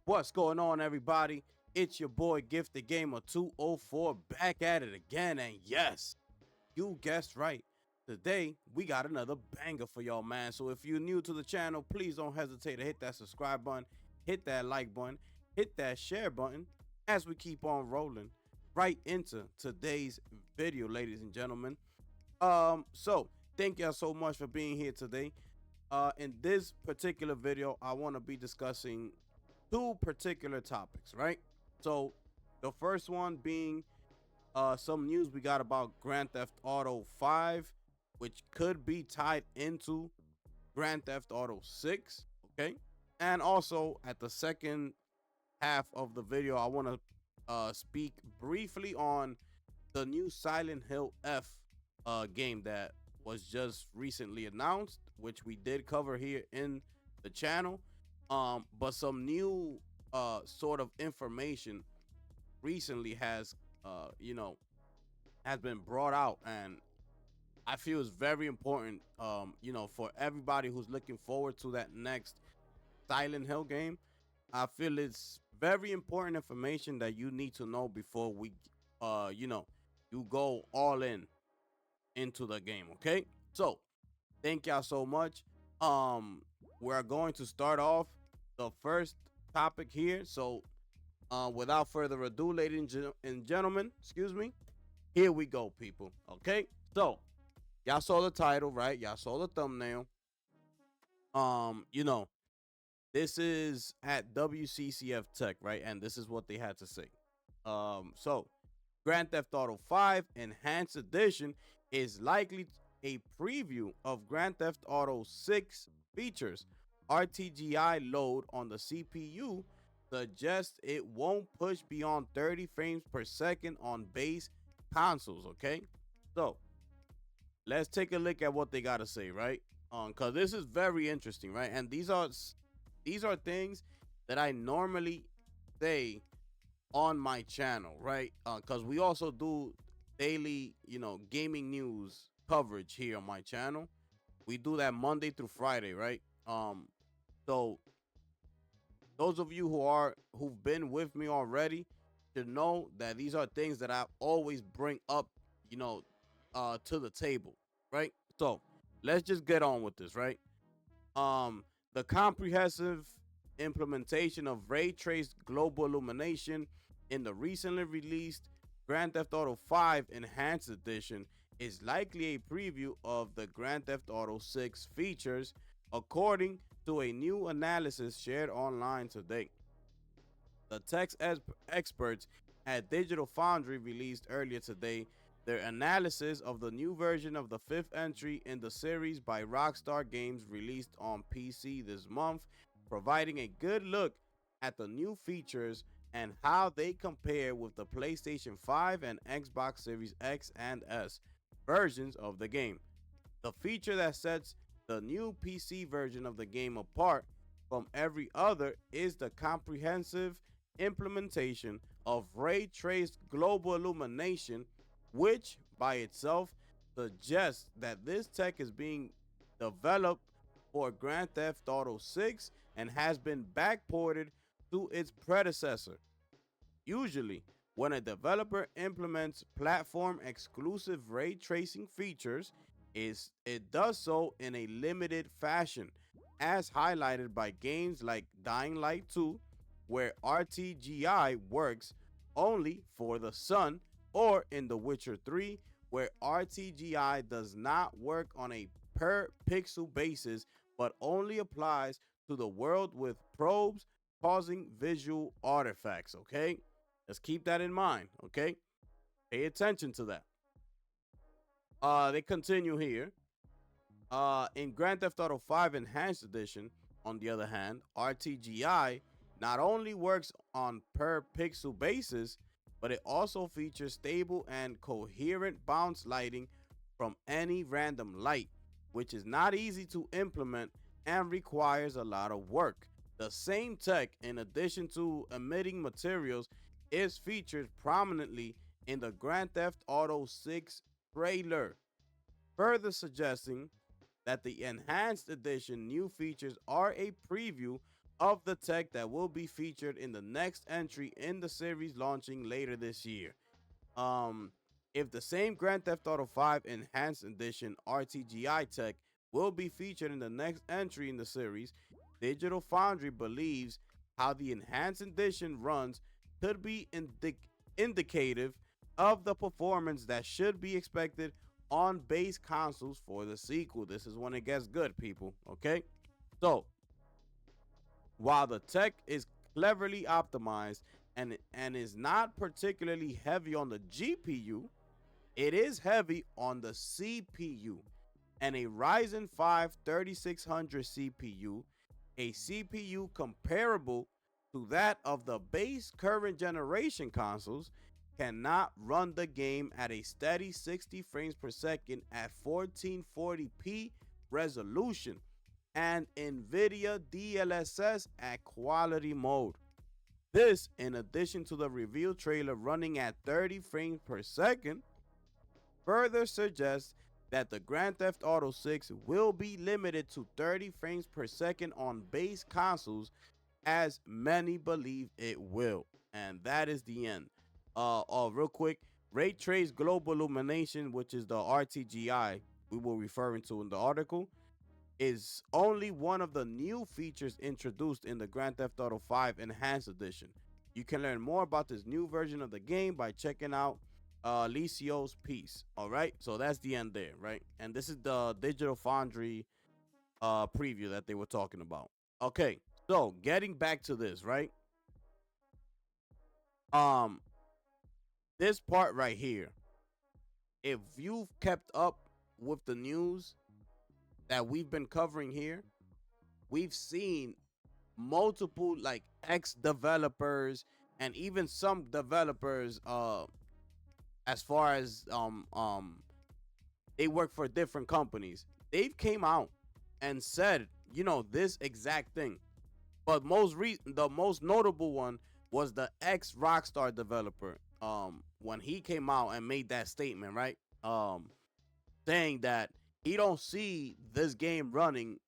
What's going on, everybody? It's your boy Gifted Gamer 204 back at it again. And yes, you guessed right. Today, we got another banger for y'all, man. So if you're new to the channel, please don't hesitate to hit that subscribe button, hit that like button, hit that share button as we keep on rolling right into today's video, ladies and gentlemen. So thank y'all so much for being here today. In this particular video, I want to be discussing two particular topics, right? So the first one being some news we got about Grand Theft Auto 5, which could be tied into Grand Theft Auto 6, okay? And also at the second half of the video, I want to speak briefly on the new Silent Hill F game that was just recently announced, which we did cover here in the channel. But some new sort of information recently has been brought out, and I feel it's very important, for everybody who's looking forward to that next Silent Hill game. I feel it's very important information that you need to know before you go all in into the game. Okay, so thank y'all so much. We're going to start off the first topic here. So, without further ado, ladies and gentlemen, excuse me, here we go, people. Okay, so y'all saw the title, right? Y'all saw the thumbnail. Um, you know, this is at WCCF Tech, right? And this is what they had to say. So Grand Theft Auto 5 Enhanced Edition is likely a preview of Grand Theft Auto 6 features. RTGI load on the CPU suggests it won't push beyond 30 frames per second on base consoles, okay? So let's take a look at what they got to say, right? Because this is very interesting, right? And these are things that I normally say on my channel, right? Because we also do daily, gaming news coverage here on my channel. We do that Monday through Friday, right? So those of you who've been with me already should know that these are things that I always bring up, you know, to the table, right? So let's just get on with this, right? Um, the comprehensive implementation of ray traced global illumination in the recently released Grand Theft Auto 5 Enhanced Edition is likely a preview of the Grand Theft Auto 6 features, according to a new analysis shared online today. The experts at Digital Foundry released earlier today their analysis of the new version of the fifth entry in the series by Rockstar Games, released on PC this month, providing a good look at the new features and how they compare with the PlayStation 5 and Xbox Series X and S versions of the game. The feature that sets the new PC version of the game apart from every other is the comprehensive implementation of ray traced global illumination, which by itself suggests that this tech is being developed for Grand Theft Auto 6 and has been backported to its predecessor. Usually, when a developer implements platform exclusive ray tracing features, it does so in a limited fashion, as highlighted by games like Dying Light 2, where RTGI works only for the sun, or in The Witcher 3, where RTGI does not work on a per pixel basis but only applies to the world with probes causing visual artifacts. Okay, let's keep that in mind. Okay, pay attention to that. They continue here. In Grand Theft Auto 5 Enhanced Edition, on the other hand, RTGI not only works on per pixel basis, but it also features stable and coherent bounce lighting from any random light, which is not easy to implement and requires a lot of work. The same tech, in addition to emitting materials, is featured prominently in the Grand Theft Auto 6 trailer, further suggesting that the enhanced edition new features are a preview of the tech that will be featured in the next entry in the series launching later this year. Um, if the same Grand Theft Auto 5 Enhanced Edition RTGI tech will be featured in the next entry in the series, Digital Foundry believes how the Enhanced Edition runs could be indicative of the performance that should be expected on base consoles for the sequel. This is when it gets good, people. Okay? So, while the tech is cleverly optimized and is not particularly heavy on the GPU, it is heavy on the CPU. And a Ryzen 5 3600 CPU, a CPU comparable to that of the base current generation consoles, cannot run the game at a steady 60 frames per second at 1440p resolution and NVIDIA DLSS at quality mode. This, in addition to the reveal trailer running at 30 frames per second, further suggests that the Grand Theft Auto 6 will be limited to 30 frames per second on base consoles, as many believe it will. And that is the end. Real quick, Ray Trace Global Illumination, which is the RTGI we were referring to in the article, is only one of the new features introduced in the Grand Theft Auto 5 Enhanced Edition. You can learn more about this new version of the game by checking out Licio's piece. All right, so that's the end there, right? And this is the Digital Foundry preview that they were talking about. Okay, so getting back to this, right? Um, this part right here, if you've kept up with the news that we've been covering here, we've seen multiple like ex developers and even some developers as far as they work for different companies. They've came out and said, this exact thing. But the most notable one was the ex Rockstar developer. When he came out and made that statement, right? Saying that he don't see this game running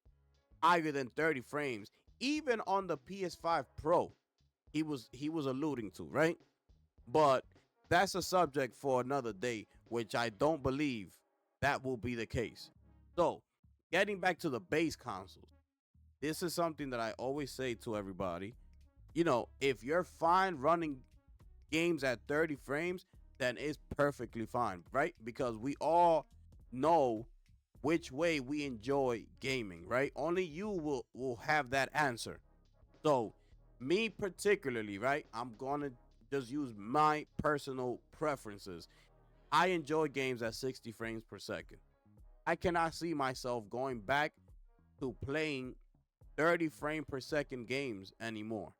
higher than 30 frames, even on the PS5 Pro. He was alluding to, right? But that's a subject for another day, which I don't believe that will be the case. So, getting back to the base consoles, this is something that I always say to everybody. If you're fine running games at 30 frames, then it's perfectly fine, right? Because we all know which way we enjoy gaming, right? Only you will have that answer. So, me particularly, right? I'm going to just use my personal preferences. I enjoy games at 60 frames per second. I cannot see myself going back to playing 30 frame per second games anymore.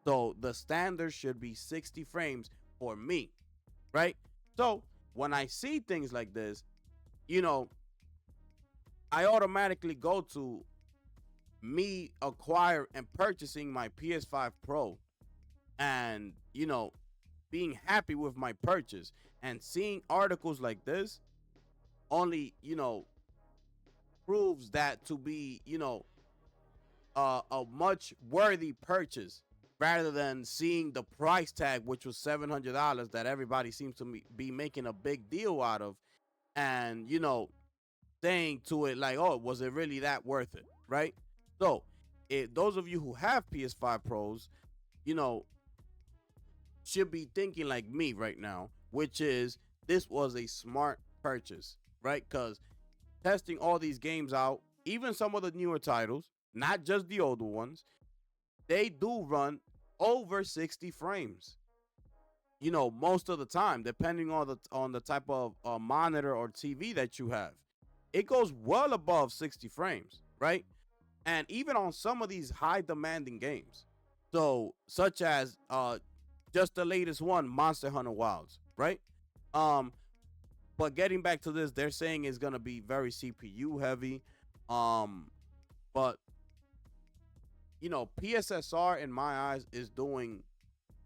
So the standard should be 60 frames for me, right? So when I see things like this, you know, I automatically go to me acquire and purchasing my PS5 Pro and, being happy with my purchase and seeing articles like this only, proves that to be, a much worthy purchase rather than seeing the price tag, which was $700 that everybody seems to be making a big deal out of, and saying to it like, oh, was it really that worth it, right? So, those of you who have PS5 Pros, you know, should be thinking like me right now, which is this was a smart purchase, right? Because testing all these games out, even some of the newer titles, not just the older ones, they do run over 60 frames. Most of the time, depending on the type of monitor or TV that you have, it goes well above 60 frames, right? And even on some of these high demanding games, so such as just the latest one, Monster Hunter Wilds, right? Um, but getting back to this, they're saying it's gonna be very CPU heavy. But PSSR in my eyes is doing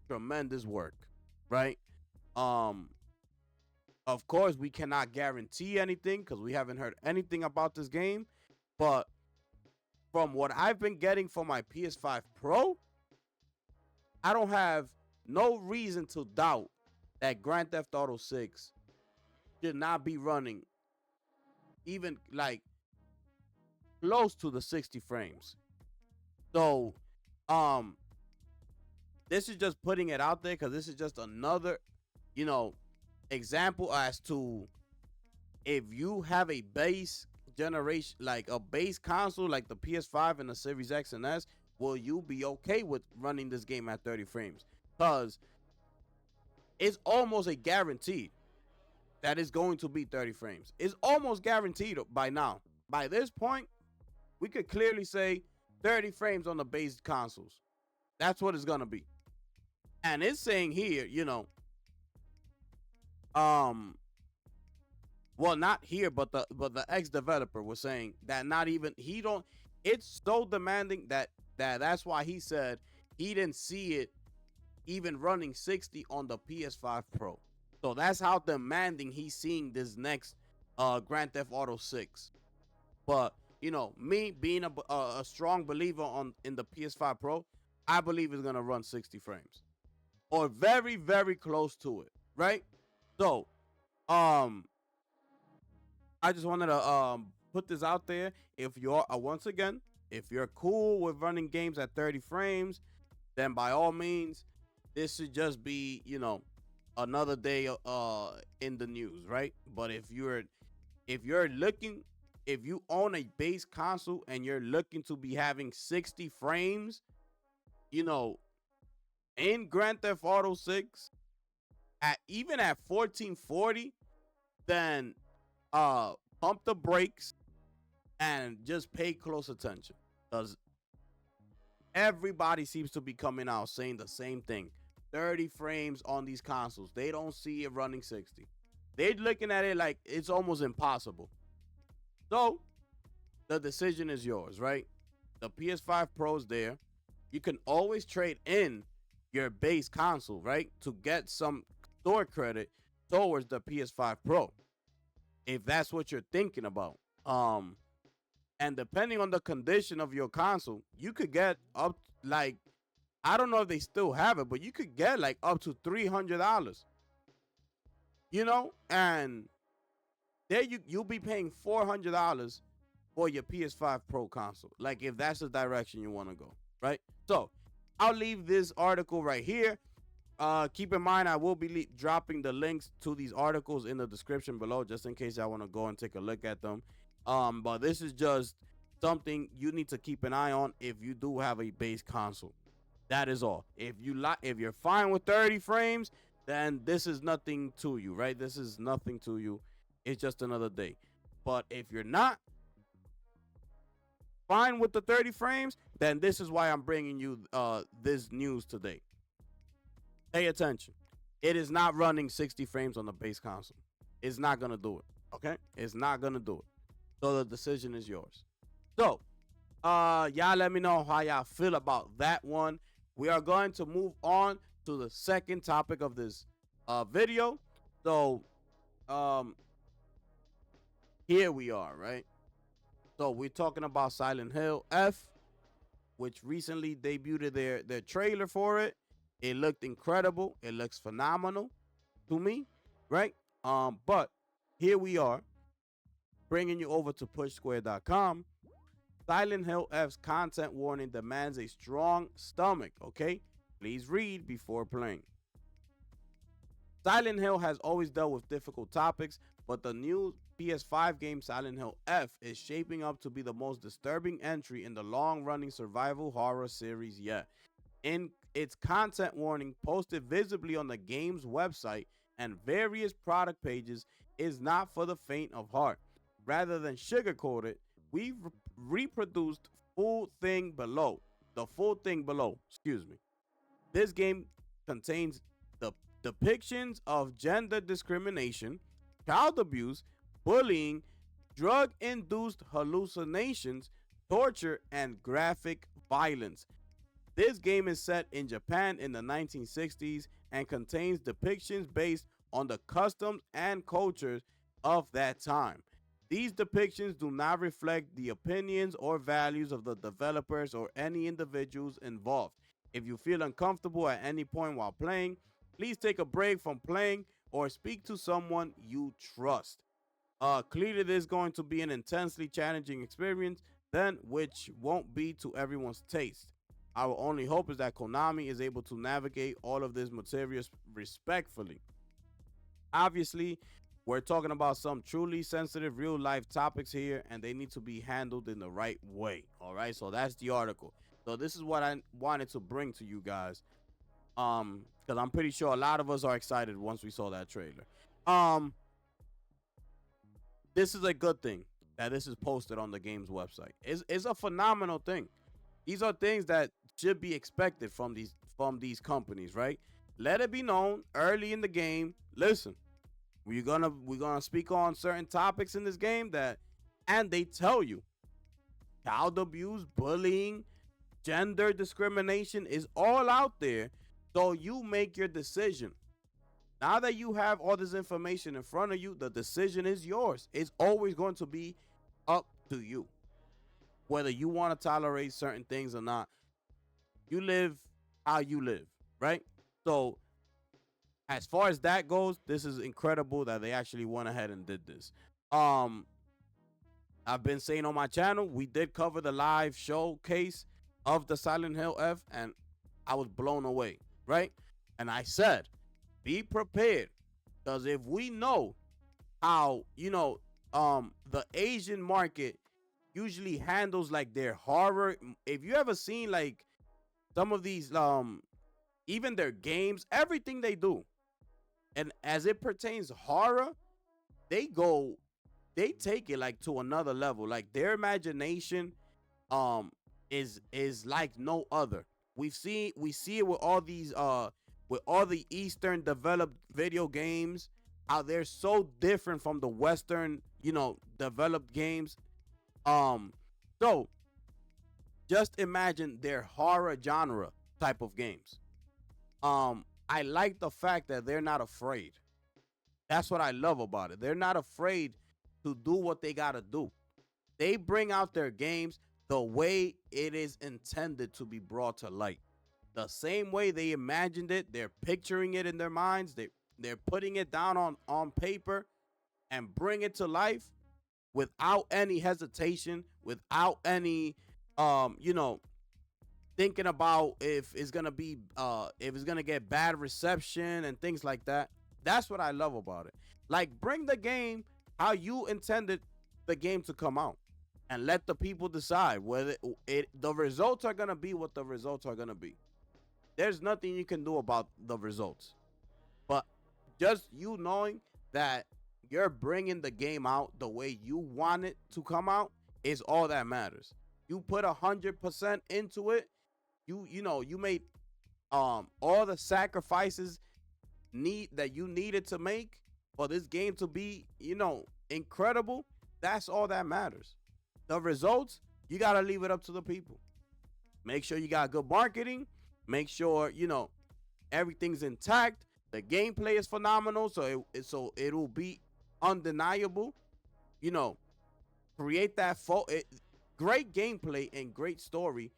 tremendous work, right? Um, of course, we cannot guarantee anything because we haven't heard anything about this game, but from what I've been getting for my PS5 Pro, I don't have no reason to doubt that Grand Theft Auto 6 should not be running even like close to the 60 frames. So, um, this is just putting it out there because this is just another, you know, example as to if you have a base generation, like a base console like the PS5 and the Series X and S, will you be okay with running this game at 30 frames? Because it's almost a guarantee that it's going to be 30 frames. It's almost guaranteed by now. By this point, we could clearly say 30 frames on the base consoles. That's what it's going to be. And it's saying here, you know, well, not here, but the ex developer was saying that not even he don't. It's so demanding that's why he said he didn't see it even running 60 on the PS5 Pro. So that's how demanding he's seeing this next Grand Theft Auto 6. But you know, me being a strong believer in the PS5 Pro, I believe it's gonna run 60 frames or very very close to it, right? So, I just wanted to put this out there. If you're once again, if you're cool with running games at 30 frames, then by all means, this should just be, you know, another day in the news, right? But if you own a base console and you're looking to be having 60 frames, you know, in Grand Theft Auto 6 even at 1440, then pump the brakes and just pay close attention, because everybody seems to be coming out saying the same thing. 30 frames on these consoles. They don't see it running 60. They're looking at it like it's almost impossible. So the decision is yours, right? The PS5 Pro's there. You can always trade in your base console, right, to get some store credit towards the PS5 Pro, if that's what you're thinking about. And depending on the condition of your console, you could get up, like, I don't know if they still have it, but you could get like up to $300, you know, and there you'll be paying $400 for your PS5 Pro console, like if that's the direction you want to go, right? So I'll leave this article right here. Keep in mind, I will be dropping the links to these articles in the description below, just in case I want to go and take a look at them. But this is just something you need to keep an eye on if you do have a base console. That is all. If you're fine with 30 frames, then this is nothing to you, right? This is nothing to you. It's just another day. But if you're not fine with the 30 frames, then this is why I'm bringing you this news today. Pay attention. It is not running 60 frames on the base console. It's not going to do it, okay? It's not going to do it. So the decision is yours. So, y'all let me know how y'all feel about that one. We are going to move on to the second topic of this video. So, here we are, right? So we're talking about Silent Hill F, which recently debuted their trailer for it. It looked incredible. It looks phenomenal to me, right? But here we are, bringing you over to PushSquare.com. Silent Hill F's content warning demands a strong stomach, okay? Please read before playing. Silent Hill has always dealt with difficult topics, but the new PS5 game Silent Hill F is shaping up to be the most disturbing entry in the long-running survival horror series yet. In its content warning posted visibly on the game's website and various product pages is not for the faint of heart. Rather than sugarcoat it, we've reproduced the full thing below. This game contains the depictions of gender discrimination, child abuse, bullying, drug-induced hallucinations, torture, and graphic violence. This game is set in Japan in the 1960s and contains depictions based on the customs and cultures of that time. These depictions do not reflect the opinions or values of the developers or any individuals involved. If you feel uncomfortable at any point while playing, please take a break from playing or speak to someone you trust. Clearly, this is going to be an intensely challenging experience, then which won't be to everyone's taste. Our only hope is that Konami is able to navigate all of this material respectfully. Obviously, we're talking about some truly sensitive real life topics here, and they need to be handled in the right way. All right, so that's the article. So this is what I wanted to bring to you guys. Because I'm pretty sure a lot of us are excited once we saw that trailer. Um, this is a good thing that this is posted on the game's website. It's a phenomenal thing. These are things that should be expected from these companies, right? Let it be known early in the game. Listen, we're gonna speak on certain topics in this game that, and they tell you child abuse, bullying, gender discrimination is all out there. So you make your decision. Now that you have all this information in front of you, the decision is yours. It's always going to be up to you, whether you want to tolerate certain things or not. You live how you live, right? So as far as that goes, this is incredible that they actually went ahead and did this. Um, I've been saying on my channel, we did cover the live showcase of the Silent Hill F, and I was blown away, right? And I said, be prepared, because if we know how, the Asian market usually handles like their horror. If you ever seen like some of these, even their games, everything they do, and as it pertains horror, they go, they take it like to another level. Like their imagination, um, is like no other. We see it with all the Eastern developed video games, how they're so different from the Western, developed games. Um, so just imagine their horror genre type of games. I like the fact that they're not afraid. That's what I love about it. They're not afraid to do what they gotta do. They bring out their games the way it is intended to be brought to light. The same way they imagined it, they're picturing it in their minds. They're putting it down on paper and bring it to life without any hesitation, without any thinking about if it's gonna get bad reception and things like that. That's what I love about it. Like, bring the game how you intended the game to come out, and let the people decide whether the results are gonna be what the results are gonna be. There's nothing you can do about the results, but just you knowing that you're bringing the game out the way you want it to come out is all that matters. You put 100% into it. You made all the sacrifices that you needed to make for this game to be incredible. That's all that matters. The results, you gotta leave it up to the people. Make sure you got good marketing. Make sure everything's intact. The gameplay is phenomenal, so it'll be undeniable. Create that great gameplay and great story.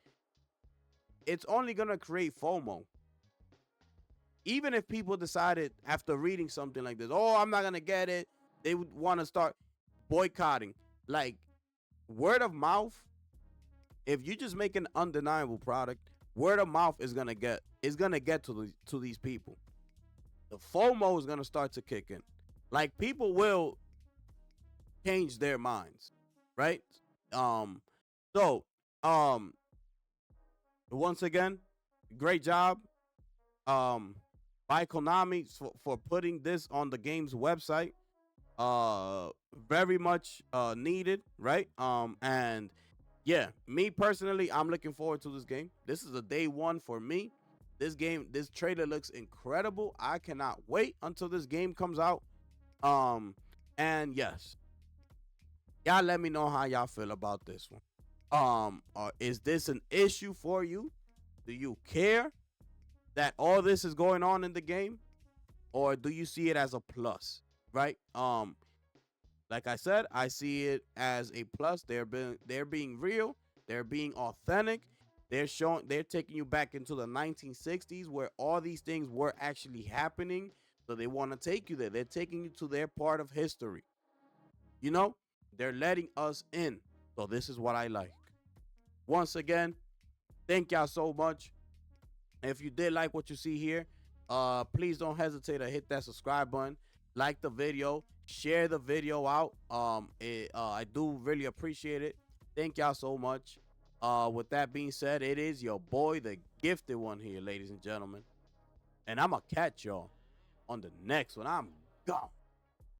It's only gonna create FOMO. Even if people decided after reading something like this, oh, I'm not gonna get it, they would want to start boycotting. Like, word of mouth, if you just make an undeniable product, word of mouth is gonna get to these people. The FOMO is gonna start to kick in. Like, people will change their minds, right? So once again, great job by Konami for putting this on the game's website. Very much needed, right? And yeah, me personally, I'm looking forward to this game. This is a day one for me. This trailer looks incredible. I cannot wait until this game comes out. And yes, y'all let me know how y'all feel about this one. Is this an issue for you? Do you care that all this is going on in the game, or do you see it as a plus? Right? Like I said, I see it as a plus. They're being real. They're being authentic. They're taking you back into the 1960s where all these things were actually happening. So they want to take you there. They're taking you to their part of history. You know, they're letting us in. So this is what I like. Once again, thank y'all so much. If you did like what you see here, please don't hesitate to hit that subscribe button, like the video, share the video out. I do really appreciate it. Thank y'all so much. With that being said, it is your boy, the gifted one here, ladies and gentlemen, and I'ma catch y'all on the next one. I'm gone.